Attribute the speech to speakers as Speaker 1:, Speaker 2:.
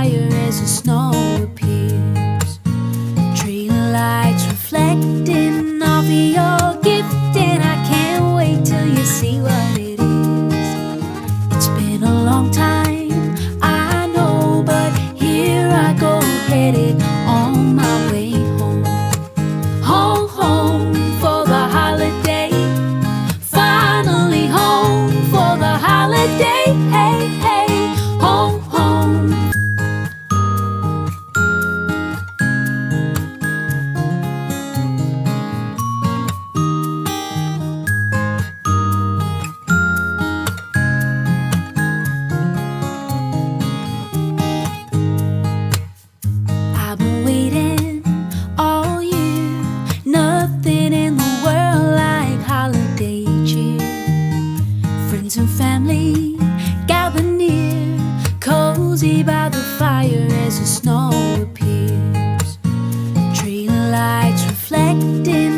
Speaker 1: fire as the snow appears. Tree lights reflecting off of your gift, and I can't wait till you see what it is. It's been a long time, I know, but here I go, headed on my way home. Home, home for the holiday. Finally home for the holiday. Hey, hey, home, home. I've been waiting all year. Nothing in the world like holiday cheer. Friends and family gather near, cozy by the fire as the snow appears. Tree lights reflecting